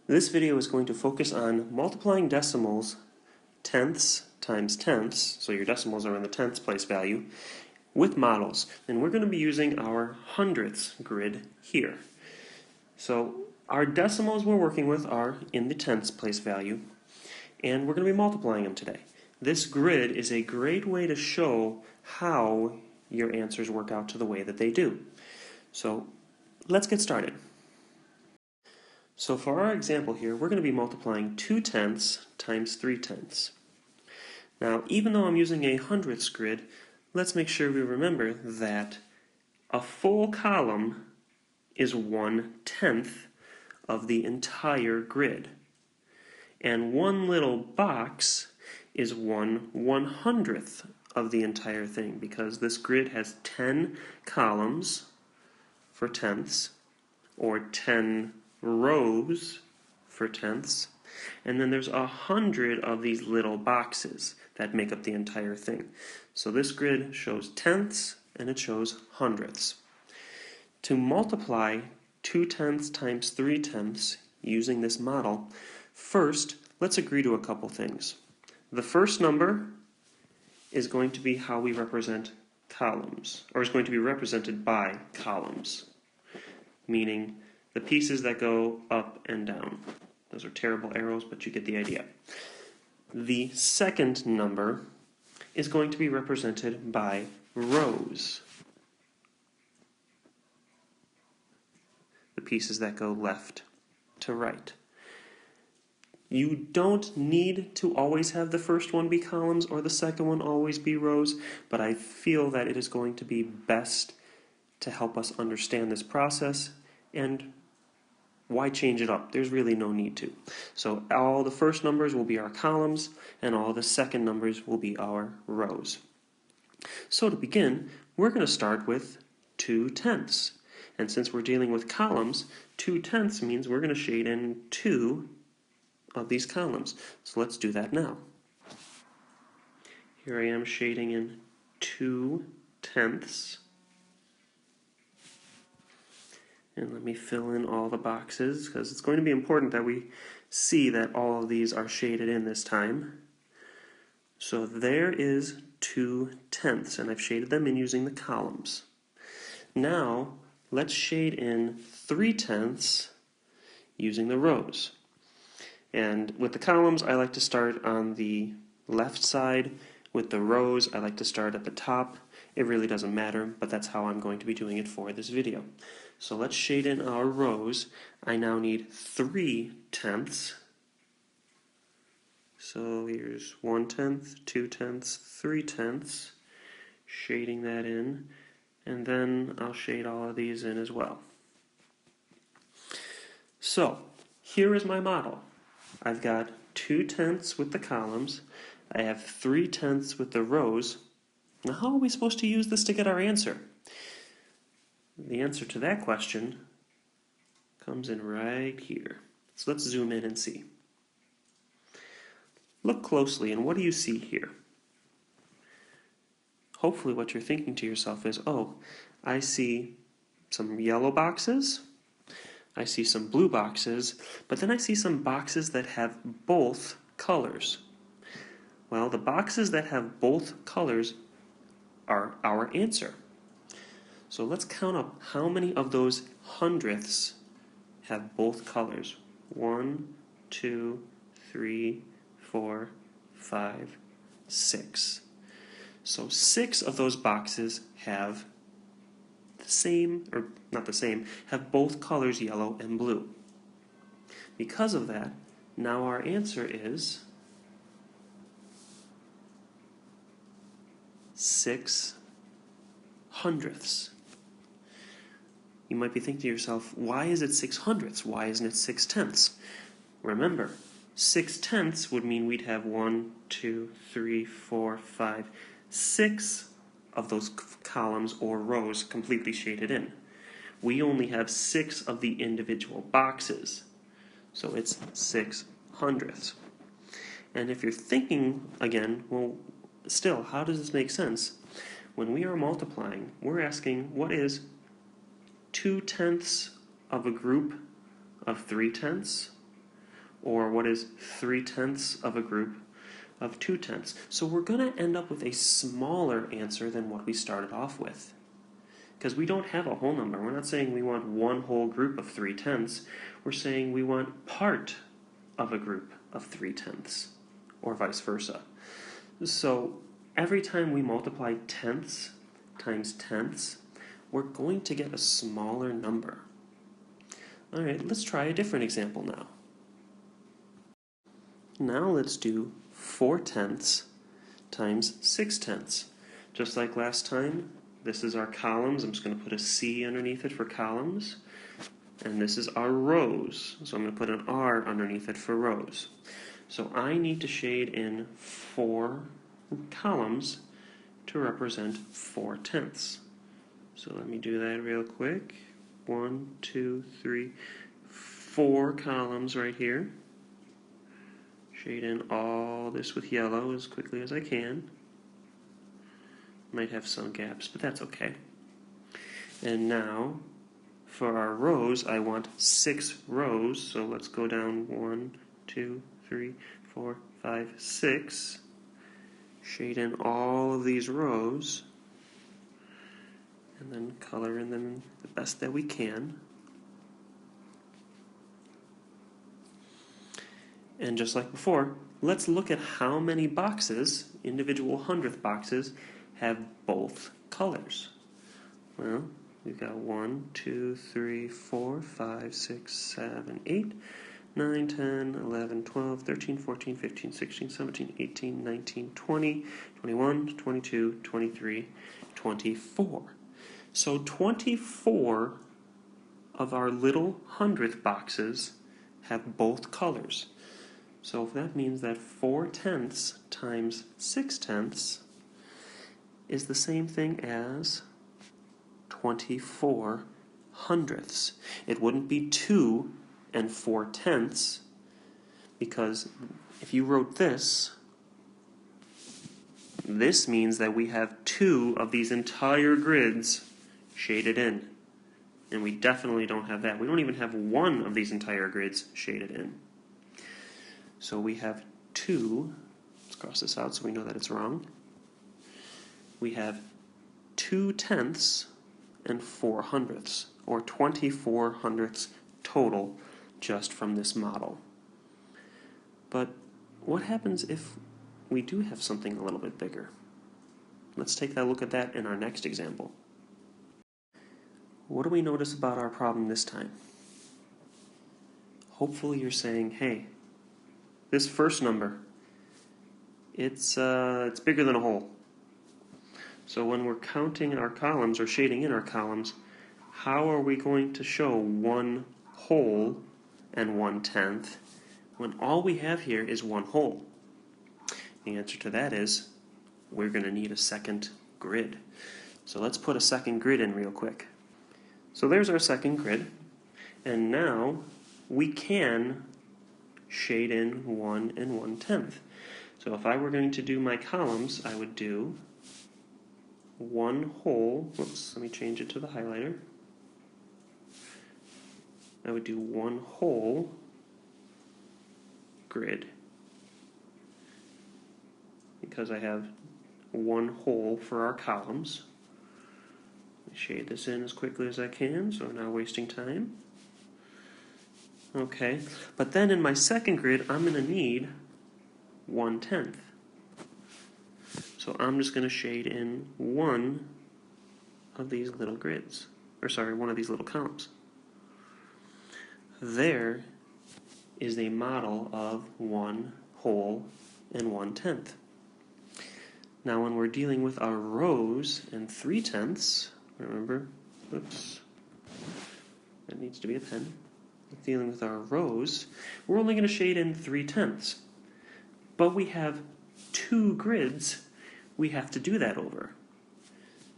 This video is going to focus on multiplying decimals, tenths times tenths, so your decimals are in the tenths place value, with models. And we're going to be using our hundredths grid here. So our decimals we're working with are in the tenths place value, and we're going to be multiplying them today. This grid is a great way to show how your answers work out to the way that they do. So let's get started. So for our example here, we're going to be multiplying 2 tenths times 3 tenths. Now, even though I'm using a hundredths grid, let's make sure we remember that a full column is 1/10 of the entire grid. And one little box is 1/100th of the entire thing, because this grid has 10 columns for tenths, or 10 rows for tenths, and then there's 100 of these little boxes that make up the entire thing. So this grid shows tenths and it shows hundredths. To multiply 2 tenths times 3 tenths using this model, first let's agree to a couple things. The first number is going to be how we represent columns, or is going to be represented by columns, meaning the pieces that go up and down. Those are terrible arrows, but you get the idea. The second number is going to be represented by rows, the pieces that go left to right. You don't need to always have the first one be columns or the second one always be rows, but I feel that it is going to be best to help us understand this process, and why change it up? There's really no need to. So all the first numbers will be our columns, and all the second numbers will be our rows. So to begin, we're going to start with 2 tenths. And since we're dealing with columns, 2 tenths means we're going to shade in 2 of these columns. So let's do that now. Here I am shading in 2 tenths. And let me fill in all the boxes, because it's going to be important that we see that all of these are shaded in this time. So there is 2 tenths, and I've shaded them in using the columns. Now, let's shade in 3 tenths using the rows. And with the columns, I like to start on the left side. With the rows, I like to start at the top. It really doesn't matter, but that's how I'm going to be doing it for this video. So let's shade in our rows. I now need 3 tenths. So here's 1/10, 2 tenths, 3 tenths. Shading that in. And then I'll shade all of these in as well. So here is my model. I've got 2 tenths with the columns. I have 3 tenths with the rows. Now, how are we supposed to use this to get our answer? The answer to that question comes in right here. So let's zoom in and see. Look closely, and what do you see here? Hopefully what you're thinking to yourself is, oh, I see some yellow boxes, I see some blue boxes, but then I see some boxes that have both colors. Well, the boxes that have both colors are our answer. So let's count up how many of those hundredths have both colors. 1, 2, 3, 4, 5, 6. So 6 of those boxes have the same, or not the same, have both colors, yellow and blue. Because of that, now our answer is 6 hundredths. You might be thinking to yourself, why is it 6 hundredths? Why isn't it 6 tenths? Remember, 6 tenths would mean we'd have 1, 2, 3, 4, 5, 6 of those columns or rows completely shaded in. We only have 6 of the individual boxes, so it's 6 hundredths. And if you're thinking again, well, still, how does this make sense? When we are multiplying, we're asking, what is 2 tenths of a group of 3 tenths? Or what is 3/10 of a group of 2/10? So we're going to end up with a smaller answer than what we started off with. Because we don't have a whole number. We're not saying we want one whole group of 3/10. We're saying we want part of a group of 3/10, or vice versa. So every time we multiply tenths times tenths, we're going to get a smaller number. All right, let's try a different example now. Now let's do 4/10 times 6/10. Just like last time, this is our columns. I'm just going to put a C underneath it for columns. And this is our rows. So I'm going to put an R underneath it for rows. So I need to shade in 4 columns to represent 4/10. So let me do that real quick. 1, 2, 3, 4 columns right here. Shade in all this with yellow as quickly as I can. Might have some gaps, but that's okay. And now, for our rows, I want 6 rows. So let's go down 1, 2, 3, 4, 5, 6. Shade in all of these rows. And then color in them the best that we can. And just like before, let's look at how many boxes, individual hundredth boxes, have both colors. Well, we've got 1, 2, 3, 4, 5, 6, 7, 8, 9, 10, 11, 12, 13, 14, 15, 16, 17, 18, 19, 20, 21, 22, 23, 24. So 24 of our little hundredth boxes have both colors. So that means that 4/10 times 6/10 is the same thing as 24 hundredths. It wouldn't be 2 and 4/10, because if you wrote this means that we have 2 of these entire grids shaded in. And we definitely don't have that. We don't even have 1 of these entire grids shaded in. So we have 2, let's cross this out so we know that it's wrong. We have 2/10 and 4 hundredths, or 24 hundredths total just from this model. But what happens if we do have something a little bit bigger? Let's take a look at that in our next example. What do we notice about our problem this time? Hopefully you're saying, hey, this first number, it's bigger than a whole. So when we're counting our columns or shading in our columns, how are we going to show 1 whole and 1/10 when all we have here is 1 whole? The answer to that is we're going to need a second grid. So let's put a second grid in real quick. So there's our second grid, and now we can shade in 1 and 1/10. So if I were going to do my columns, I would do 1 whole, whoops, let me change it to the highlighter. I would do 1 whole grid, because I have 1 whole for our columns. Shade this in as quickly as I can, so I'm not wasting time. Okay, but then in my second grid, I'm going to need 1/10. So I'm just going to shade in 1 of these little grids, or sorry, 1 of these little columns. There is a model of 1 whole and 1/10. Now when we're dealing with our rows and 3/10, remember, oops, that needs to be a pen. Dealing with our rows, we're only going to shade in 3/10. But we have 2 grids we have to do that over.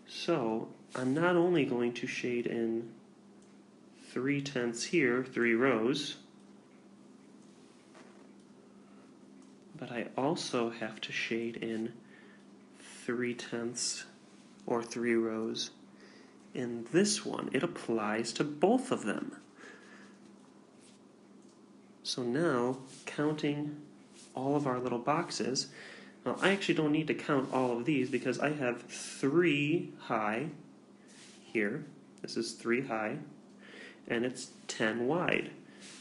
So I'm not only going to shade in 3/10 here, 3 rows, but I also have to shade in 3/10 or 3 rows in this one. It applies to both of them. So now, counting all of our little boxes, well, I actually don't need to count all of these because I have 3 high here. This is 3 high, and it's 10 wide.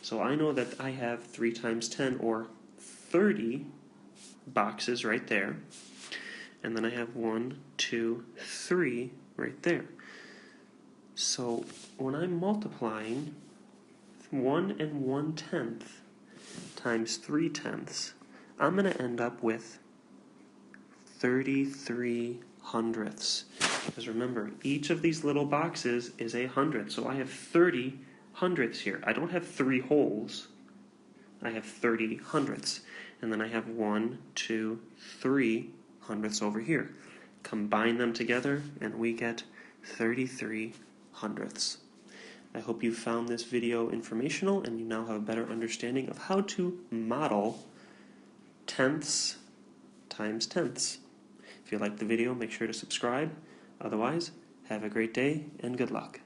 So I know that I have 3 times 10, or 30 boxes right there. And then I have 1, 2, 3 right there. So when I'm multiplying 1 1/10 times 3/10, I'm going to end up with 33 hundredths. Because remember, each of these little boxes is a hundredth. So I have 30 hundredths here. I don't have 3 wholes. I have 30 hundredths. And then I have 1, 2, 3 hundredths over here. Combine them together and we get 33 hundredths. I hope you found this video informational and you now have a better understanding of how to model tenths times tenths. If you liked the video, make sure to subscribe. Otherwise, have a great day and good luck.